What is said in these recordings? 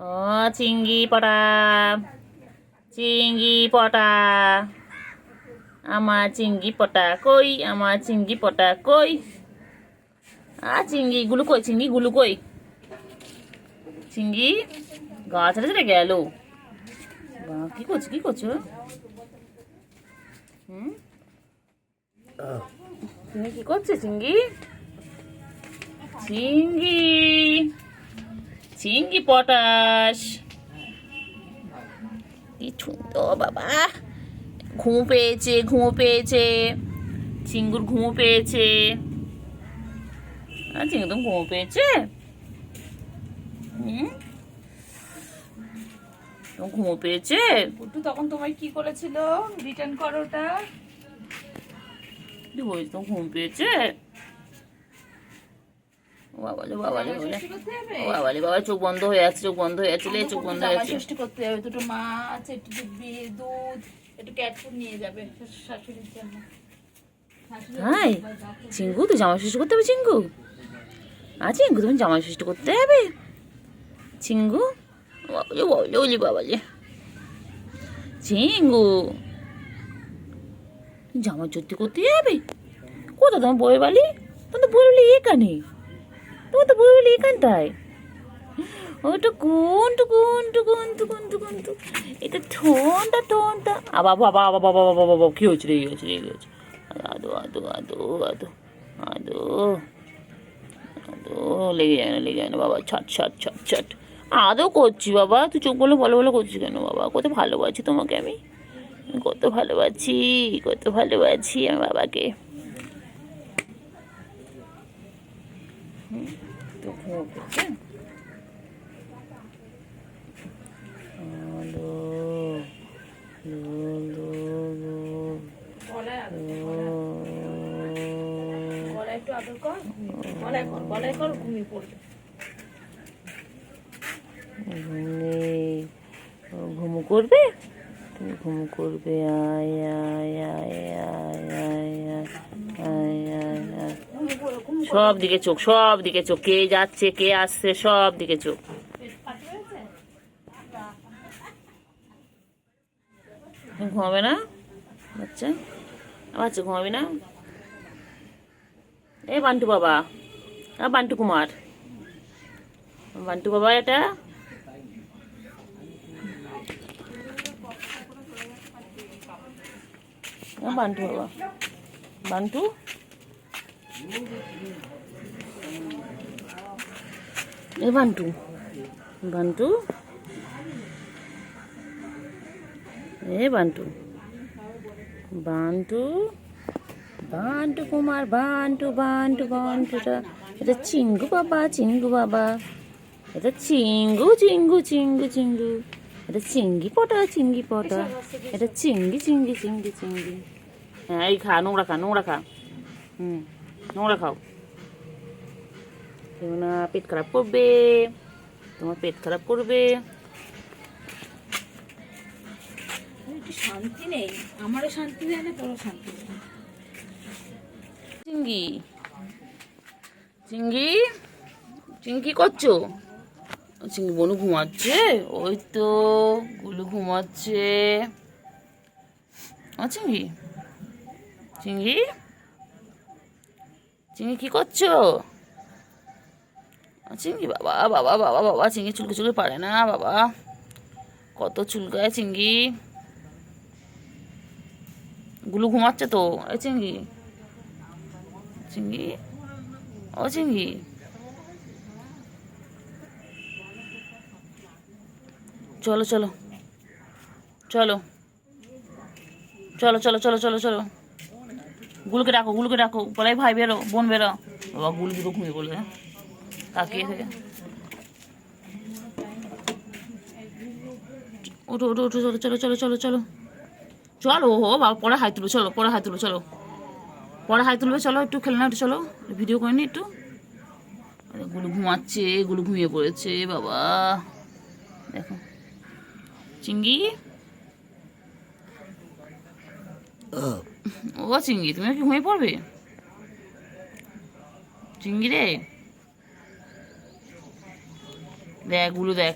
ও চিংড়ি পটা, চিংড়ি পটা, আমার চিংড়ি পটা কই, আমার চিংড়ি পটা কই? চিংড়ি গুলো কই, চিংড়ি গুলো কই? চিংড়ি গা ছেড়ে ছেড়ে গেল। কি করছো, কি করছো? তুমি কি করছো চিংড়ি? চিংড়ি, চিংড়ি পটাশ, কি সুন্দর বাবা। ঘুমো পেয়েছে, ঘুমো পেয়েছে, চিঙ্গুর ঘুমো পেয়েছে। চিঙ্গু তুমি ঘুমো পেয়েছে? তোমার ঘুমো পেয়েছে? পুটু তখন তোমায় কি করেছিল? রিটার্ন করো ওটা। তোমার ঘুম পেয়েছে? বাবালে বাবালে বাবালে বাবা, চোখ বন্ধ হয়ে আছে, চোখ বন্ধ হয়ে আছে, চোখ বন্ধ হয়ে আছে। ষষ্ঠী করতে যাবে, দুটো মাছ, একটু দুধ, একটু ক্যাট ফুড নিয়ে যাবে শাশুড়ির জন্য। হাই চিঙ্গু, তুই জামা ষষ্ঠী করতে হবে? চিঙ্গু চিঙ্গু, তুমি জামা ষষ্ঠী করতে হবে? চিঙ্গু বাবালে বাবালে ওলি বাবালে, চিঙ্গু জামা চুক্তি করতে যাবে? কোথায় তোমার বই বালি? তোমার তো বই বালি এখানে, তোমার তো বই বালি এখানটায়। ওটা কোন টুকুন টুকুন টুকুন টুকুন টুক, এটা ঠোনটা ঠোনটা। বাবা বাবা বাবা বাবা বাবা, কি হয়েছে? রেগে গেছে, রেগে গেছে। আদো আদো আদো আদো আদো আদো, লেগে যায় না, লেগে যায় না বাবা। ছাট ছাট ছাট ছাট, আদৌ করছি বাবা। তুই চোখ বলে ভালো ভালো করছিস কেন বাবা? কত ভালোবাসি তোমাকে আমি, কত ভালোবাসি, কত ভালোবাসি আমি বাবাকে। তো ঘুমো পেয়েছে? একটু আদর কর, গলায় কর, গলায় কর, ঘুমিয়ে পড়বে। ঘুমো করবে, তুমি ঘুমো করবে। আয় আয় আয় আয় আয় আয় আয় আয়। সব দিকে চোখ, সব দিকে চোখ, কে যাচ্ছে কে আসছে সব দিকে চোখ। ঘুমাবে না বাচ্চা? বাচ্চা ঘুমাবি না? এ বান্টু বাবা, বান্টু কুমার, বান্টু বাবা, এটা বান্টু বাবা, বান্টু এ বান্টু, বান্টু এ বান্টু, বান্টু, বান্টু কুমার, বান্টু বান্টু বান্টুটা। এটা চিঙ্গু বাবা, চিঙ্গু বাবা, এটা চিঙ্গু চিঙ্গু চিঙ্গু চিঙ্গু, এটা চিঙ্গি পটা, চিঙ্গি পটা, এটা চিঙ্গি চিঙ্গি চিঙ্গি চিঙ্গি। হ্যাঁ এই খা, নোংরা খা, নোংরা খা, নোংরা খাও। কেউ না পেট খারাপ করবে, তোমার পেট খারাপ করবে। শান্তি নেই, আমারও শান্তি দেয় না, তোরও শান্তি দেয় না। চিঙ্গি, চিঙ্গি, চিঙ্গি কি করছো? চিঙ্গি বনু ঘুমাচ্ছে, ওই তো গুলু ঘুমাচ্ছে। চিঙ্গি, চিঙ্গি, চিঙ্গি কি করছো? চিঙ্গি বাবা বাবা বাবা বাবা, চিঙ্গি চুলকে চুলকে পারে না বাবা, কত চুলকায় চিঙ্গি। গুলু ঘুমাচ্ছে তো। এই চিঙ্গি, চিঙ্গি, ও চিঙ্গি, চলো চলো চলো চলো চলো চলো চলো চলো, গুলুকে ডাকো, গুলুকে ডাকো, বলাই ভাই বেরো, বোন বেরো। বাবা গুলু দুটো ঘুমিয়ে পড়বে, তাকিয়ে থেকে। ওঠো ওঠো ওঠো, চলো চলো চলো চলো চলো চলো। ও বাবা পরে হাই তুলো, চলো পরে হাই তুলো, চলো পরে হাই তুলবে, চলো একটু খেলে না, একটু চলো ভিডিও করে নি একটু। গুলু ঘুমাচ্ছে, গুলু ঘুমিয়ে পড়েছে বাবা। দেখো চিঙ্গি, ও চিঙ্গি তুমি কি ঘুমিয়ে পড়বে? চিঙ্গি রে, দেখ গুলু দেখ,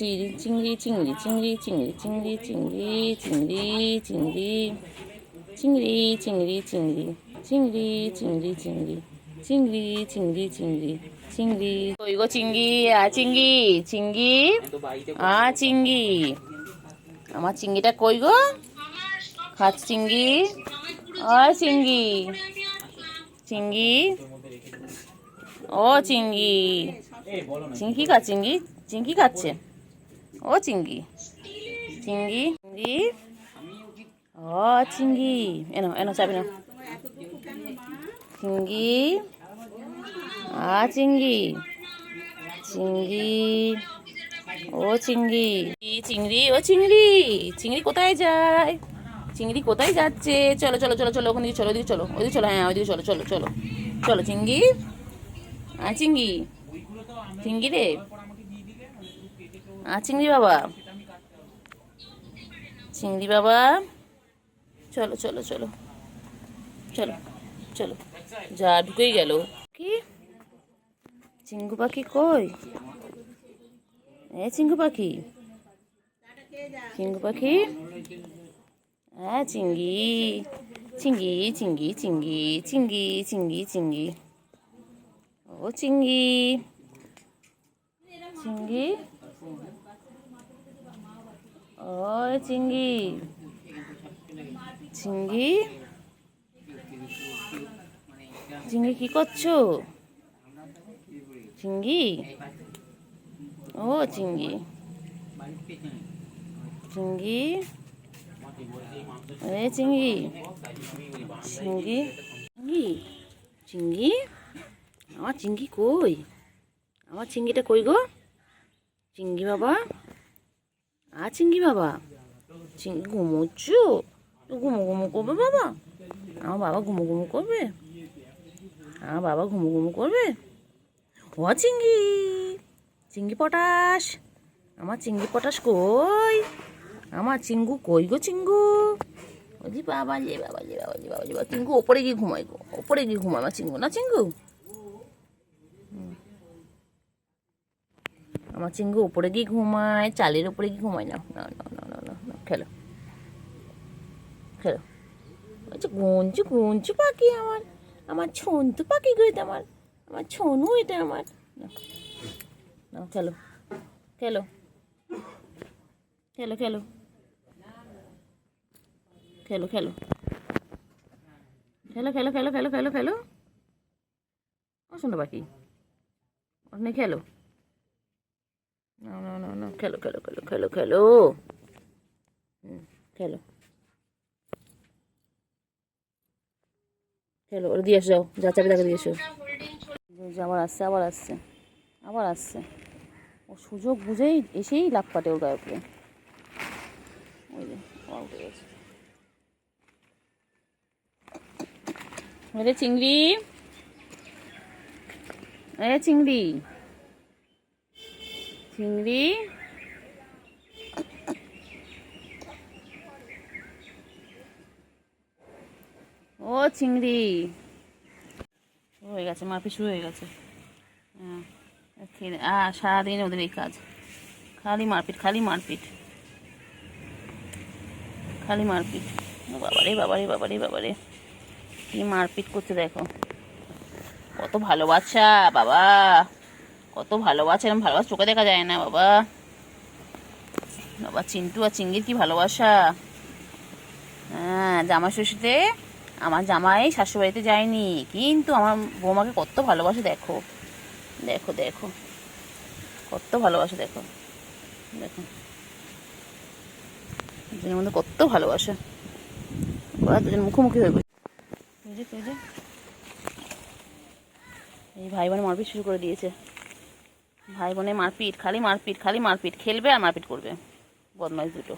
চিংড়ি চিংড়ি চিংড়ি চিংড়ি চিংড়ি চিংড়ি চিংড়ি চিংড়ি চিংড়ি চিংড়ি চিংড়ি চিংড়ি চিংড়ি চিংড়ি চিংড়ি চিংড়ি চিংড়ি চিংড়ি কই গো চিংড়ি চিংড়ি চিংড়ি চিংড়ি আমার চিংড়িটা কই গো খাচ্ছে চিংড়ি চিংড়ি চিংড়ি ও চিংড়ি চিংড়ি খাচ্ছে চিংড়ি চিংড়ি খাচ্ছে ও চিংড়ি চিংড়ি চিংড়ি ও চিংড়ি এনো এনো চাবি না চিংড়ি চিংড়ি চিংড়ি ও চিংড়ি চিংড়ি ও চিংড়ি চিংড়ি কোথায় যায় চিংড়ি কোথায় যাচ্ছে চলো চলো চলো চলো ওখান দিকে চলো ওদিকে চলো ওদিকে চলো হ্যাঁ ওদিকে চলো চলো চলো চলো চিংড়ি চিংড়ি চিংড়ি রে চিংড়ি বাবা চিংড়ি বাবা চলো চলো চলো চলো চলো যা ঢুকেই গেল কি চিঙ্গু পাখি কই চিঙ্গু পাখি চিঙ্গু পাখি চিঙ্গি চিঙ্গি চিঙ্গি চিঙ্গি চিঙ্গি চিঙ্গি চিঙ্গি ও চিঙ্গি চিঙ্গি ও চিঙ্গি চিঙ্গি চিঙ্গি কি করছো চিঙ্গি ও চিঙ্গি চিঙ্গি চিঙ্গি চিঙ্গি চিঙ্গি চিঙ্গি আমার চিঙ্গি কই আমার চিঙ্গিটা কই গো চিঙ্গি বাবা চিঙ্গি বাবা চিঙ্গি ঘুমোচ্ছো ঘুমো ঘুমো করবে বাবা আমার বাবা ঘুমো ঘুমো করবে আমার বাবা ঘুমো ঘুমো করবে ও চিঙ্গি চিঙ্গি পটাশ আমার চিঙ্গি পটাশ কই আমার চিঙ্গু কই গো চিঙ্গু ওই বাবা যে বাবা যে বাবা যে বাবা যে বাবা চিঙ্গু ওপরে গিয়ে ঘুমাই গো ওপরে গিয়ে ঘুমায় আমার চিঙ্গু না চিঙ্গু আমার চিঙ্গু ওপরে গিয়ে ঘুমায় চালের ওপরে গিয়ে ঘুমায় না না না না না না না খেলো খেলো আচ্ছা গুঞ্চু গুঞ্চু পাখি আমার আমার ছন্তু পাখি গো এটা আমার ছনু এটা আমার না খেলো খেলো খেলো খেলো খেলো খেলো খেলো খেলো খেলো খেলো খেলো খেলো ও শোনো পাখি ওখানে খেলো না না না না খেলো খেলো খেলো খেলো খেলো খেলো খেলো ওরা দিয়ে এসো যাও যা চাবি তাকে দিয়ে এসো আবার আসছে আবার আসছে আবার আসছে ও সুযোগ বুঝেই এসেই লাভ কাটে ওর গায়ে উপরে ওই যে উঠে গেছে ওরে চিংড়ি চিংড়ি চিংড়ি ও চিংড়ি হয়ে গেছে মারপিট শুরু হয়ে গেছে সারাদিন ওদের এই কাজ খালি মারপিট খালি মারপিট খালি মারপিট বাবারে বাবারে বাবারে বাবারে কি মারপিট করতে দেখো কত ভালোবাসা বাবা কত ভালোবাসা এরকম ভালোবাসা চোখে দেখা যায় না বাবা বাবা চিন্টু আর চিংড়ির কি ভালোবাসা জামাই ষষ্ঠীতে আমার জামাই শাশুড়িবাড়িতে যায়নি কিন্তু আমার বৌমাকে কত ভালোবাসে দেখো দেখো দেখো কত ভালোবাসে দেখো দেখো দুজনের মধ্যে কত ভালোবাসা ওরা দুজন মুখোমুখি হয়ে গেছে এই ভাই বোনে মারপিট শুরু করে দিয়েছে ভাই বোনে মারপিট খালি মারপিট খালি মারপিট খেলবে আর মারপিট করবে বদমাইশ দুটো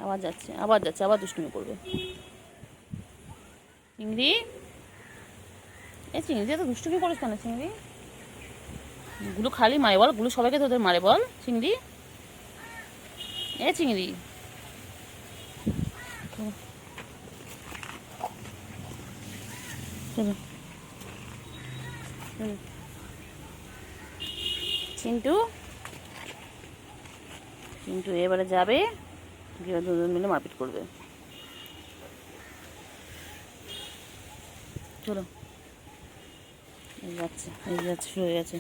আবার যাচ্ছে আবার দুষ্টুমি করবে চিংড়ি চিংড়ি এত দুষ্টুমি করিস কেন চিংড়ি গুলো খালি মারে বল গুলো সবাইকে তোদের মারে বল চিংড়ি চিংড়ি চলো চিন্টু চিন্টু এবারে যাবে, গিয়ে দুজন মিলে মারপিট করবে। চলো, এই যাচ্ছে শুয়ে গেছে।